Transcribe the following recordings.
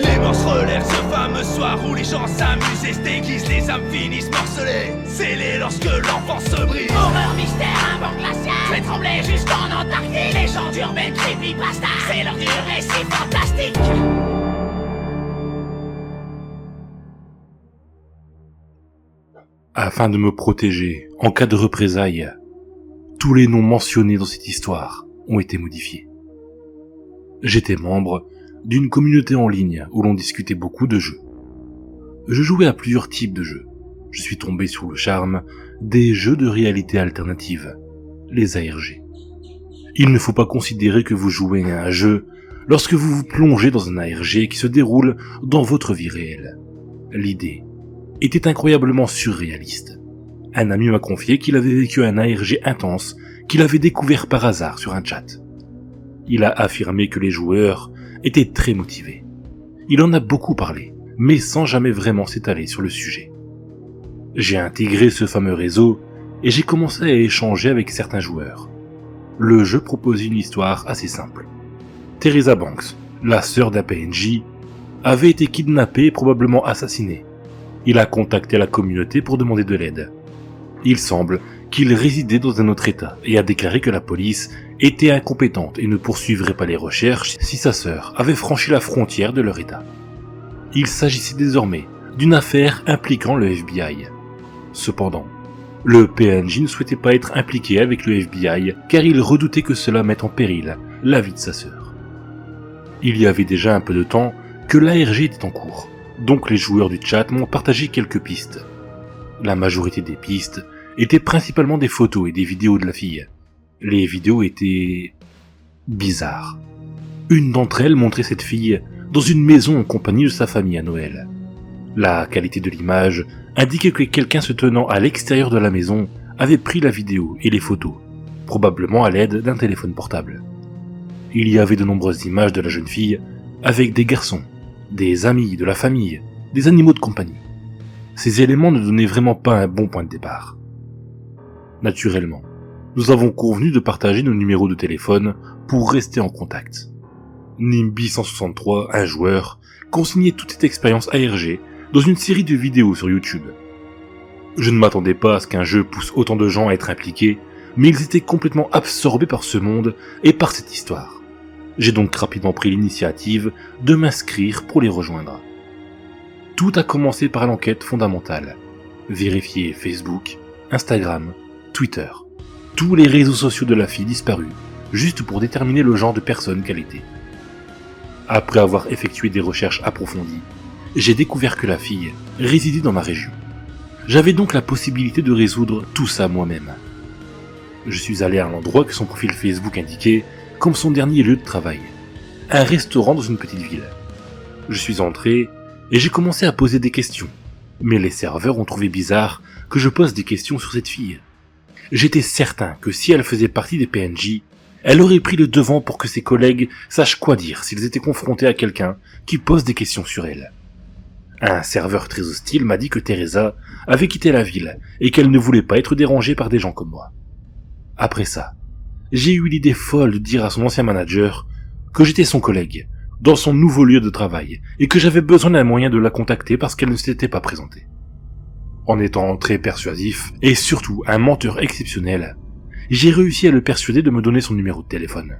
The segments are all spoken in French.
Les morts se relèvent ce fameux soir où les gens s'amusent et se déguisent, les âmes finissent morcelées, scellées lorsque l'enfant se brise. Horreur, mystère, un vent glacial fait trembler jusqu'en Antarctique. Légende urbaine, creepypasta, c'est l'heure du récit fantastique. Afin de me protéger en cas de représailles, tous les noms mentionnés dans cette histoire ont été modifiés. J'étais membre d'une communauté en ligne où l'on discutait beaucoup de jeux. Je jouais à plusieurs types de jeux. Je suis tombé sous le charme des jeux de réalité alternative, les ARG. Il ne faut pas considérer que vous jouez à un jeu lorsque vous vous plongez dans un ARG qui se déroule dans votre vie réelle. L'idée était incroyablement surréaliste. Un ami m'a confié qu'il avait vécu un ARG intense qu'il avait découvert par hasard sur un chat. Il a affirmé que les joueurs étaient très motivés. Il en a beaucoup parlé, mais sans jamais vraiment s'étaler sur le sujet. J'ai intégré ce fameux réseau et j'ai commencé à échanger avec certains joueurs. Le jeu proposait une histoire assez simple. Teresa Banks, la sœur d'un PNJ, avait été kidnappée et probablement assassinée. Il a contacté la communauté pour demander de l'aide. Il semble qu'il résidait dans un autre état et a déclaré que la police était incompétente et ne poursuivrait pas les recherches si sa sœur avait franchi la frontière de leur état. Il s'agissait désormais d'une affaire impliquant le FBI. Cependant, le PNJ ne souhaitait pas être impliqué avec le FBI car il redoutait que cela mette en péril la vie de sa sœur. Il y avait déjà un peu de temps que l'ARG était en cours, donc les joueurs du chat m'ont partagé quelques pistes. La majorité des pistes étaient principalement des photos et des vidéos de la fille. Les vidéos étaient bizarres. Une d'entre elles montrait cette fille dans une maison en compagnie de sa famille à Noël. La qualité de l'image indiquait que quelqu'un se tenant à l'extérieur de la maison avait pris la vidéo et les photos, probablement à l'aide d'un téléphone portable. Il y avait de nombreuses images de la jeune fille avec des garçons, des amis, de la famille, des animaux de compagnie. Ces éléments ne donnaient vraiment pas un bon point de départ. Naturellement, nous avons convenu de partager nos numéros de téléphone pour rester en contact. Nimby163, un joueur, consignait toute cette expérience ARG dans une série de vidéos sur YouTube. Je ne m'attendais pas à ce qu'un jeu pousse autant de gens à être impliqués, mais ils étaient complètement absorbés par ce monde et par cette histoire. J'ai donc rapidement pris l'initiative de m'inscrire pour les rejoindre. Tout a commencé par l'enquête fondamentale. Vérifier Facebook, Instagram, Twitter, tous les réseaux sociaux de la fille disparue, juste pour déterminer le genre de personne qu'elle était. Après avoir effectué des recherches approfondies, j'ai découvert que la fille résidait dans ma région. J'avais donc la possibilité de résoudre tout ça moi-même. Je suis allé à l'endroit que son profil Facebook indiquait comme son dernier lieu de travail, un restaurant dans une petite ville. Je suis entré et j'ai commencé à poser des questions, mais les serveurs ont trouvé bizarre que je pose des questions sur cette fille. J'étais certain que si elle faisait partie des PNJ, elle aurait pris le devant pour que ses collègues sachent quoi dire s'ils étaient confrontés à quelqu'un qui pose des questions sur elle. Un serveur très hostile m'a dit que Teresa avait quitté la ville et qu'elle ne voulait pas être dérangée par des gens comme moi. Après ça, j'ai eu l'idée folle de dire à son ancien manager que j'étais son collègue, dans son nouveau lieu de travail, et que j'avais besoin d'un moyen de la contacter parce qu'elle ne s'était pas présentée. En étant très persuasif, et surtout un menteur exceptionnel, j'ai réussi à le persuader de me donner son numéro de téléphone.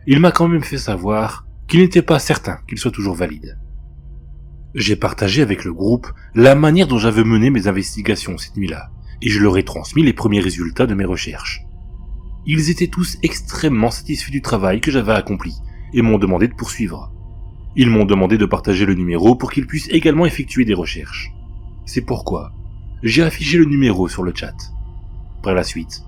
Il m'a quand même fait savoir qu'il n'était pas certain qu'il soit toujours valide. J'ai partagé avec le groupe la manière dont j'avais mené mes investigations cette nuit-là, et je leur ai transmis les premiers résultats de mes recherches. Ils étaient tous extrêmement satisfaits du travail que j'avais accompli, et m'ont demandé de poursuivre. Ils m'ont demandé de partager le numéro pour qu'ils puissent également effectuer des recherches. C'est pourquoi j'ai affiché le numéro sur le chat. Par la suite,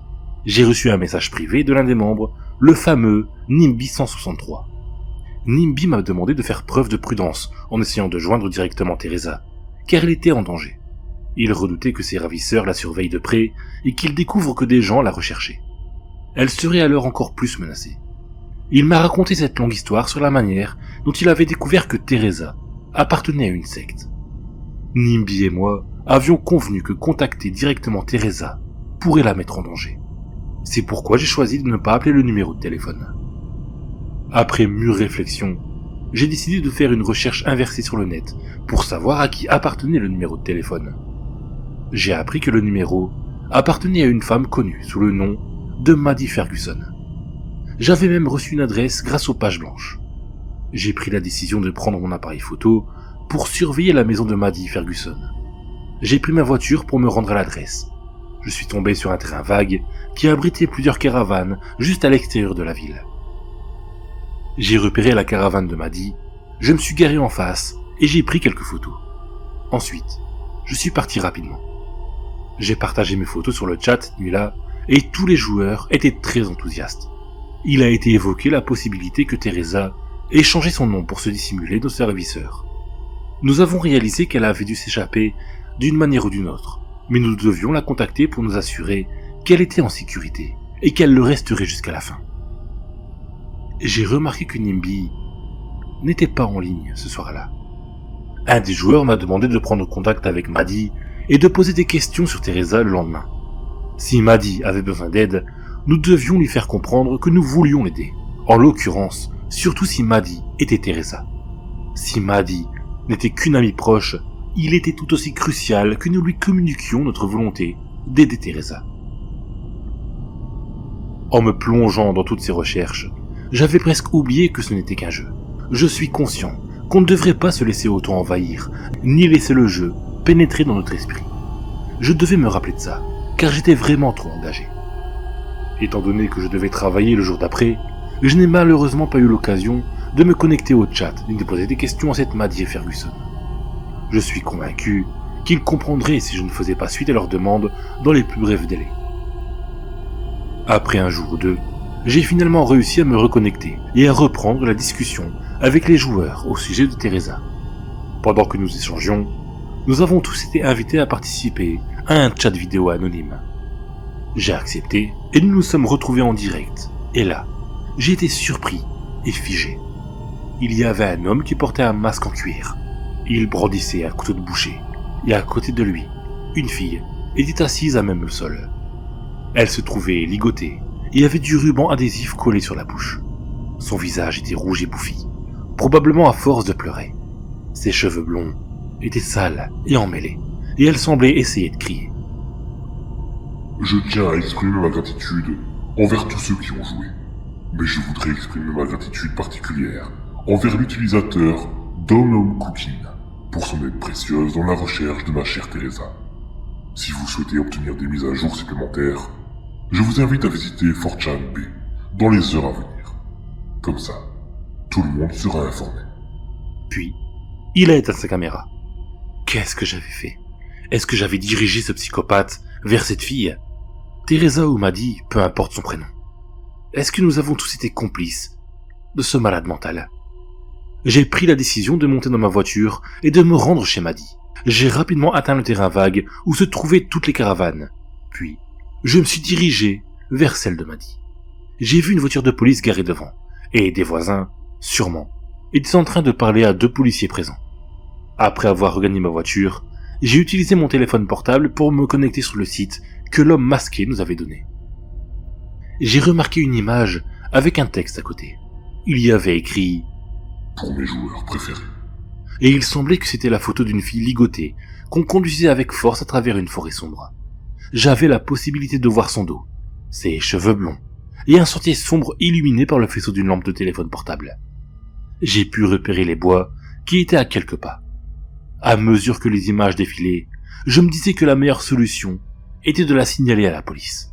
j'ai reçu un message privé de l'un des membres, le fameux Nimby163. Nimby m'a demandé de faire preuve de prudence en essayant de joindre directement Teresa, car elle était en danger. Il redoutait que ses ravisseurs la surveillent de près et qu'ils découvrent que des gens la recherchaient. Elle serait alors encore plus menacée. Il m'a raconté cette longue histoire sur la manière dont il avait découvert que Teresa appartenait à une secte. Nimby et moi avions convenu que contacter directement Teresa pourrait la mettre en danger. C'est pourquoi j'ai choisi de ne pas appeler le numéro de téléphone. Après mûre réflexion, j'ai décidé de faire une recherche inversée sur le net pour savoir à qui appartenait le numéro de téléphone. J'ai appris que le numéro appartenait à une femme connue sous le nom de Maddie Ferguson. J'avais même reçu une adresse grâce aux pages blanches. J'ai pris la décision de prendre mon appareil photo pour surveiller la maison de Maddie Ferguson. J'ai pris ma voiture pour me rendre à l'adresse. Je suis tombé sur un terrain vague qui abritait plusieurs caravanes juste à l'extérieur de la ville. J'ai repéré la caravane de Maddie, je me suis garé en face et j'ai pris quelques photos. Ensuite, je suis parti rapidement. J'ai partagé mes photos sur le chat cette nuit-là et tous les joueurs étaient très enthousiastes. Il a été évoqué la possibilité que Teresa ait changé son nom pour se dissimuler nos serviteurs. Nous avons réalisé qu'elle avait dû s'échapper d'une manière ou d'une autre, mais nous devions la contacter pour nous assurer qu'elle était en sécurité et qu'elle le resterait jusqu'à la fin. J'ai remarqué que Nimby n'était pas en ligne ce soir-là. Un des joueurs m'a demandé de prendre contact avec Maddie et de poser des questions sur Teresa le lendemain. Si Maddie avait besoin d'aide, nous devions lui faire comprendre que nous voulions l'aider. En l'occurrence, surtout si Maddie était Teresa. Si Maddie n'était qu'une amie proche, il était tout aussi crucial que nous lui communiquions notre volonté d'aider Teresa. En me plongeant dans toutes ces recherches, j'avais presque oublié que ce n'était qu'un jeu. Je suis conscient qu'on ne devrait pas se laisser autant envahir, ni laisser le jeu pénétrer dans notre esprit. Je devais me rappeler de ça, car j'étais vraiment trop engagé. Étant donné que je devais travailler le jour d'après, je n'ai malheureusement pas eu l'occasion de me connecter au chat ni de poser des questions à cette Maddie Ferguson. Je suis convaincu qu'ils comprendraient si je ne faisais pas suite à leurs demandes dans les plus brefs délais. Après un jour ou deux, j'ai finalement réussi à me reconnecter et à reprendre la discussion avec les joueurs au sujet de Teresa. Pendant que nous échangions, nous avons tous été invités à participer à un chat vidéo anonyme. J'ai accepté et nous nous sommes retrouvés en direct. Et là, j'ai été surpris et figé. Il y avait un homme qui portait un masque en cuir. Il brandissait un couteau de boucher. Et à côté de lui, une fille était assise à même le sol. Elle se trouvait ligotée et avait du ruban adhésif collé sur la bouche. Son visage était rouge et bouffi, probablement à force de pleurer. Ses cheveux blonds étaient sales et emmêlés, et elle semblait essayer de crier. Je tiens à exprimer ma gratitude envers tous ceux qui ont joué. Mais je voudrais exprimer ma gratitude particulière envers l'utilisateur Dom Cookin pour son aide précieuse dans la recherche de ma chère Teresa. Si vous souhaitez obtenir des mises à jour supplémentaires, je vous invite à visiter 4chan B dans les heures à venir. Comme ça, tout le monde sera informé. Puis, il a éteint sa caméra. Qu'est-ce que j'avais fait? Est-ce que j'avais dirigé ce psychopathe vers cette fille? Teresa ou Maddie, peu importe son prénom. Est-ce que nous avons tous été complices de ce malade mental? J'ai pris la décision de monter dans ma voiture et de me rendre chez Maddie. J'ai rapidement atteint le terrain vague où se trouvaient toutes les caravanes. Puis, je me suis dirigé vers celle de Maddie. J'ai vu une voiture de police garée devant, et des voisins, sûrement, étaient en train de parler à 2 policiers présents. Après avoir regagné ma voiture, j'ai utilisé mon téléphone portable pour me connecter sur le site que l'homme masqué nous avait donné. J'ai remarqué une image avec un texte à côté. Il y avait écrit « Pour mes joueurs préférés ». Et il semblait que c'était la photo d'une fille ligotée qu'on conduisait avec force à travers une forêt sombre. J'avais la possibilité de voir son dos, ses cheveux blonds, et un sentier sombre illuminé par le faisceau d'une lampe de téléphone portable. J'ai pu repérer les bois qui étaient à quelques pas. À mesure que les images défilaient, je me disais que la meilleure solution était de la signaler à la police.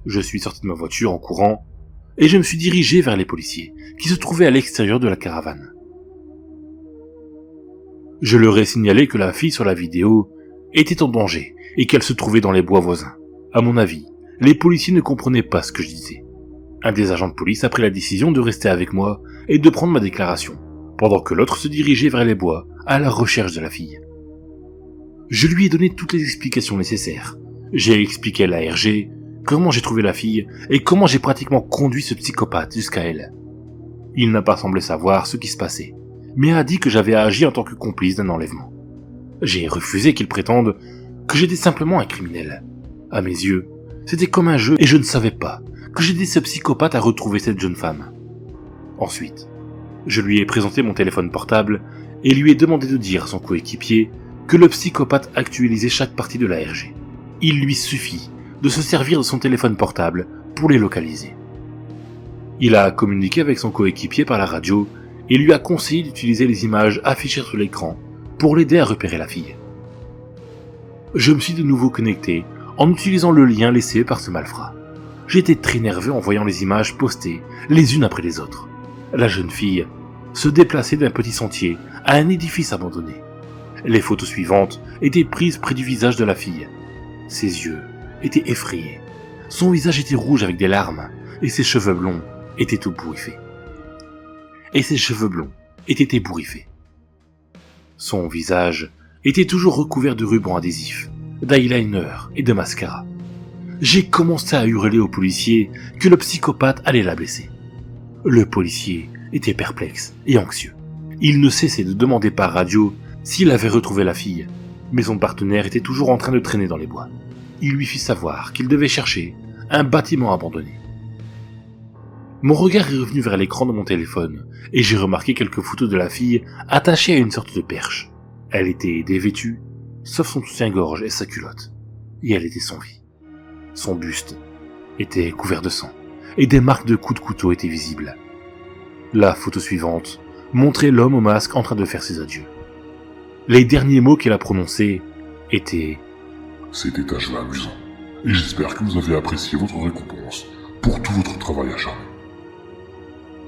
Je suis sorti de ma voiture en courant, et je me suis dirigé vers les policiers, qui se trouvaient à l'extérieur de la caravane. Je leur ai signalé que la fille sur la vidéo était en danger, et qu'elle se trouvait dans les bois voisins. À mon avis, les policiers ne comprenaient pas ce que je disais. Un des agents de police a pris la décision de rester avec moi et de prendre ma déclaration, pendant que l'autre se dirigeait vers les bois à la recherche de la fille. Je lui ai donné toutes les explications nécessaires. J'ai expliqué à l'ARG comment j'ai trouvé la fille et comment j'ai pratiquement conduit ce psychopathe jusqu'à elle. Il n'a pas semblé savoir ce qui se passait, mais a dit que j'avais agi en tant que complice d'un enlèvement. J'ai refusé qu'il prétende que j'étais simplement un criminel. À mes yeux, c'était comme un jeu et je ne savais pas que j'aidais ce psychopathe à retrouver cette jeune femme. Ensuite, Je lui ai présenté mon téléphone portable et lui ai demandé de dire à son coéquipier que le psychopathe actualisait chaque partie de l'ARG. Il lui suffit de se servir de son téléphone portable pour les localiser. Il a communiqué avec son coéquipier par la radio et lui a conseillé d'utiliser les images affichées sur l'écran pour l'aider à repérer la fille. Je me suis de nouveau connecté en utilisant le lien laissé par ce malfrat. J'étais très nerveux en voyant les images postées les unes après les autres. La jeune fille se déplaçait d'un petit sentier à un édifice abandonné. Les photos suivantes étaient prises près du visage de la fille. Ses yeux étaient effrayés. Son visage était rouge avec des larmes et ses cheveux blonds étaient ébouriffés. Son visage était toujours recouvert de rubans adhésifs, d'eyeliner et de mascara. J'ai commencé à hurler au policier que le psychopathe allait la blesser. Le policier était perplexe et anxieux. Il ne cessait de demander par radio s'il avait retrouvé la fille, mais son partenaire était toujours en train de traîner dans les bois. Il lui fit savoir qu'il devait chercher un bâtiment abandonné. Mon regard est revenu vers l'écran de mon téléphone et j'ai remarqué quelques photos de la fille attachée à une sorte de perche. Elle était dévêtue, sauf son soutien-gorge et sa culotte, et elle était sans vie. Son buste était couvert de sang et des marques de coups de couteau étaient visibles. La photo suivante montrait l'homme au masque en train de faire ses adieux. Les derniers mots qu'il a prononcés étaient « C'était un jeu amusant, et j'espère que vous avez apprécié votre récompense pour tout votre travail acharné. »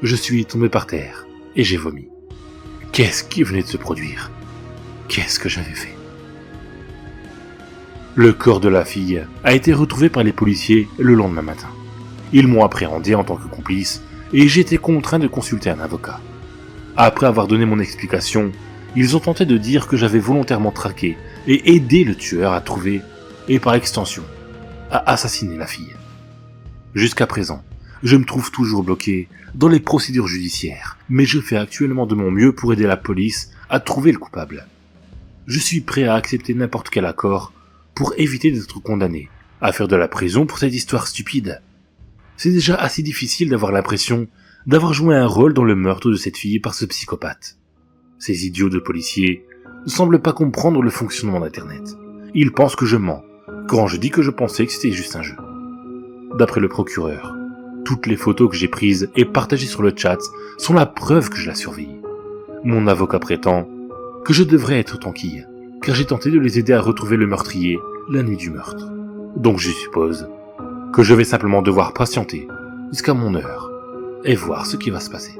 Je suis tombé par terre et j'ai vomi. Qu'est-ce qui venait de se produire? Qu'est-ce que j'avais fait? Le corps de la fille a été retrouvé par les policiers le lendemain matin. Ils m'ont appréhendé en tant que complice et j'ai été contraint de consulter un avocat. Après avoir donné mon explication, ils ont tenté de dire que j'avais volontairement traqué et aidé le tueur à trouver, et par extension, à assassiner la fille. Jusqu'à présent, je me trouve toujours bloqué dans les procédures judiciaires, mais je fais actuellement de mon mieux pour aider la police à trouver le coupable. Je suis prêt à accepter n'importe quel accord pour éviter d'être condamné à faire de la prison pour cette histoire stupide. C'est déjà assez difficile d'avoir l'impression d'avoir joué un rôle dans le meurtre de cette fille par ce psychopathe. Ces idiots de policiers ne semblent pas comprendre le fonctionnement d'Internet. Ils pensent que je mens quand je dis que je pensais que c'était juste un jeu. D'après le procureur, toutes les photos que j'ai prises et partagées sur le chat sont la preuve que je la surveille. Mon avocat prétend que je devrais être tranquille, car j'ai tenté de les aider à retrouver le meurtrier la nuit du meurtre. Donc je suppose que je vais simplement devoir patienter jusqu'à mon heure et voir ce qui va se passer.